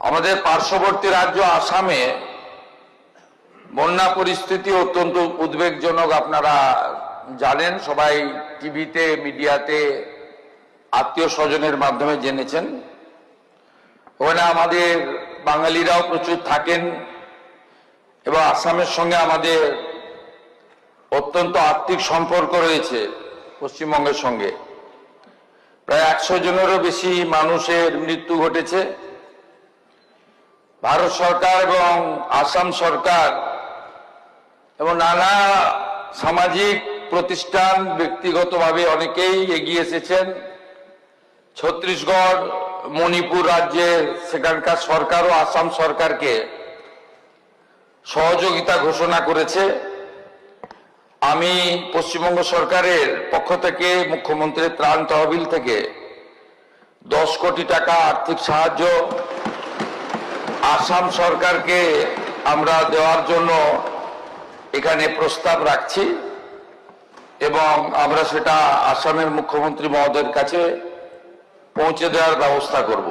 আমাদের পার্শ্ববর্তী রাজ্য আসামে বন্যা পরিস্থিতি অত্যন্ত উদ্বেগজনক। আপনারা জানেন, সবাই টিভিতে, মিডিয়াতে, আত্মীয় স্বজনের মাধ্যমে জেনেছেন। ওখানে আমাদের বাঙালিরাও প্রচুর থাকেন এবং আসামের সঙ্গে আমাদের অত্যন্ত আত্মিক সম্পর্ক রয়েছে পশ্চিমবঙ্গের সঙ্গে। প্রায় 100 জনেরও বেশি মানুষের মৃত্যু ঘটেছে। ভারত সরকার এবং আসাম সরকার এবং নানা সামাজিক প্রতিষ্ঠান, ব্যক্তিগতভাবে অনেকেই এগিয়ে এসেছেন। ছত্তিশগড়, মণিপুর রাজ্যের সেখানকার সরকার ও আসাম সরকারকে সহযোগিতা ঘোষণা করেছে। আমি পশ্চিমবঙ্গ সরকারের পক্ষ থেকে মুখ্যমন্ত্রীর ত্রাণ তহবিল থেকে 10 কোটি টাকা আর্থিক সাহায্য আসাম সরকারকে আমরা দেওয়ার জন্য এখানে প্রস্তাব রাখছি এবং আমরা সেটা আসামের মুখ্যমন্ত্রী মহোদয়ের কাছে পৌঁছে দেওয়ার ব্যবস্থা করব।